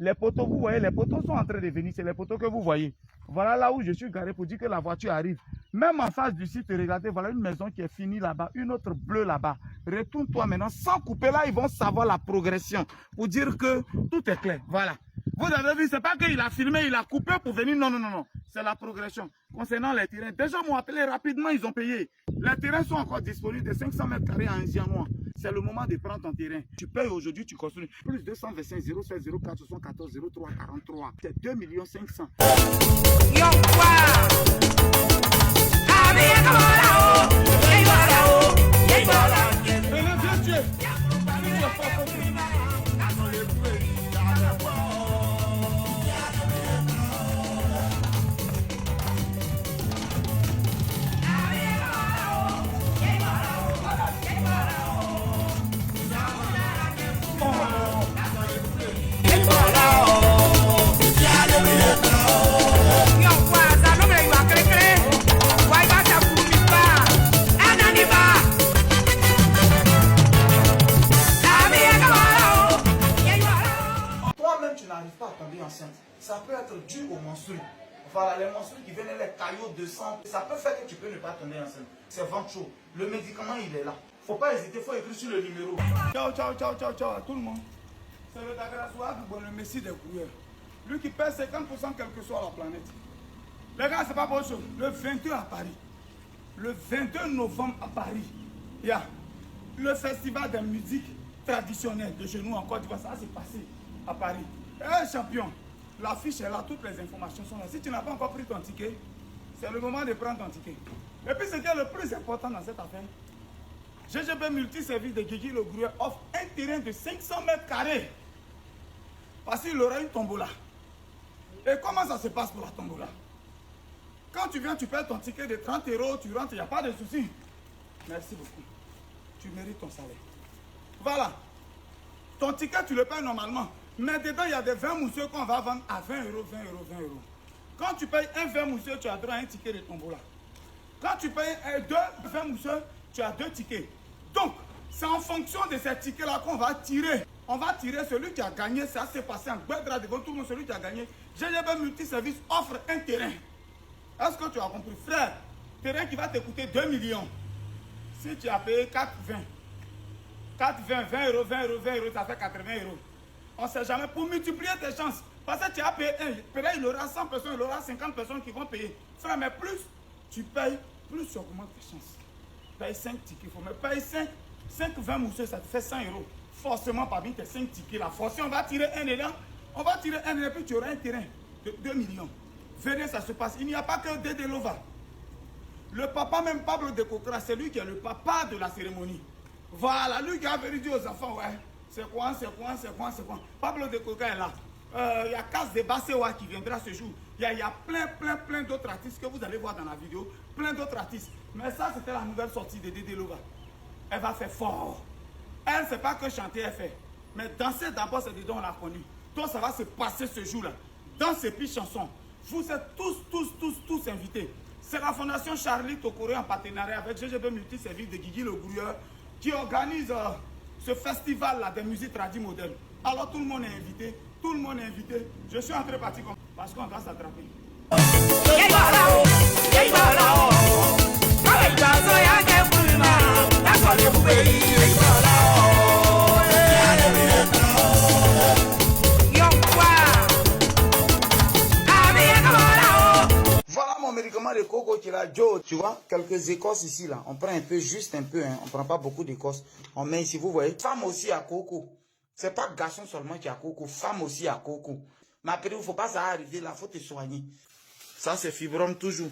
Les poteaux, vous voyez, les poteaux sont en train de venir. C'est les poteaux que vous voyez. Voilà là où je suis garé pour dire que la voiture arrive. Même en face du site, regardez, voilà une maison qui est finie là-bas, une autre bleue là-bas. Retourne-toi maintenant, sans couper là, ils vont savoir la progression pour dire que tout est clair. Voilà. Vous avez vu, c'est pas qu'il a filmé, il a coupé pour venir. Non, non, non, non. C'est la progression. Concernant les terrains, déjà m'ont appelé rapidement, ils ont payé. Les terrains sont encore disponibles de 500 mètres carrés en Indianois. C'est le moment de prendre ton terrain. Tu payes aujourd'hui, tu construis. Plus 225 07 04 74 03 43. C'est 2 500 000. Tu n'arrives pas à tomber enceinte. Ça peut être dû aux menstrues. Voilà, les menstrues qui viennent, les caillots de sang, ça peut faire que tu peux ne pas tomber enceinte. C'est ventre chaud. Le médicament, il est là. Faut pas hésiter, faut écrire sur le numéro. Ciao, ciao, ciao, ciao, ciao à tout le monde. C'est le Dagrasouad, le messie des courriers. Lui qui pèse 50% quelle que soit la planète. Les gars, c'est pas bonne chose. Le 22 à Paris. Le 22 novembre à Paris. Il y a le festival de musique traditionnelle de chez nous en Côte d'Ivoire. Ça s'est passé à Paris. Eh champion, l'affiche est là, toutes les informations sont là. Si tu n'as pas encore pris ton ticket, c'est le moment de prendre ton ticket. Et puis ce qui est le plus important dans cette affaire, GGB Multiservice de Guigui Le Grouilleur offre un terrain de 500 mètres carrés. Parce qu'il aura une tombola. Et comment ça se passe pour la tombola? Quand tu viens, tu payes ton ticket de 30 €, tu rentres, il n'y a pas de souci. Merci beaucoup. Tu mérites ton salaire. Voilà. Ton ticket, tu le payes normalement. Mais dedans, il y a des 20 mousseux qu'on va vendre à 20 €, 20 €, 20 €. Quand tu payes un 20 mousseux, tu as droit à un ticket de tombola. Quand tu payes 20 mousseux, tu as 2 tickets. Donc, c'est en fonction de ces tickets-là qu'on va tirer. On va tirer celui qui a gagné. Ça s'est passé en Guedra devant tout le monde. Celui qui a gagné. GGB Multiservice offre un terrain. Est-ce que tu as compris, frère? Terrain qui va te coûter 2 millions. Si tu as payé 4,20. 4,20, 20 €, 20 €, 20 €, ça fait 80 €. On ne sait jamais. Pour multiplier tes chances. Parce que tu as payé un. Peut-être il aura 100 personnes, il aura 50 personnes qui vont payer. Frère, mais plus tu payes, plus tu augmentes tes chances. Paye 5 tickets. Mais paye 5, 20 mousseux, ça te fait 100 €. Forcément, parmi tes 5 tickets là, forcément, on va tirer un élan. On va tirer un élan, puis tu auras un terrain de 2 millions. Venez, ça se passe. Il n'y a pas que Dédé Lova. Le papa, même Pablo de Cocra, c'est lui qui est le papa de la cérémonie. Voilà, lui qui a venu dire aux enfants, ouais, c'est quoi. Pablo de Coca est là. Il y a Casse de Bassewa qui viendra ce jour. Il y a plein d'autres artistes que vous allez voir dans la vidéo. Plein d'autres artistes. Mais ça, c'était la nouvelle sortie de Dédé Lova. Elle va faire fort. Elle, c'est pas que chanter, elle fait. Mais danser d'abord, c'est dedans, on l'a connu. Donc, ça va se passer ce jour-là. Dans ces petites chansons. Vous êtes tous invités. C'est la Fondation Charlie Tokoré en partenariat avec GGB Multiservice de Guigui Le Grouilleur qui organise ce festival-là des musiques tradis modernes. Alors tout le monde est invité, Je suis entré parti comme parce qu'on va s'attraper. Voilà mon médicament de coco qui l'a Joe. Tu vois, quelques écorces ici là. On prend un peu, juste un peu. Hein. On prend pas beaucoup d'écorces. On met ici, vous voyez. Femme aussi à coco. C'est pas garçon seulement qui a coco. Femme aussi à coco. Mais après, il ne faut pas ça arriver là. Il faut te soigner. Ça, c'est fibrome toujours.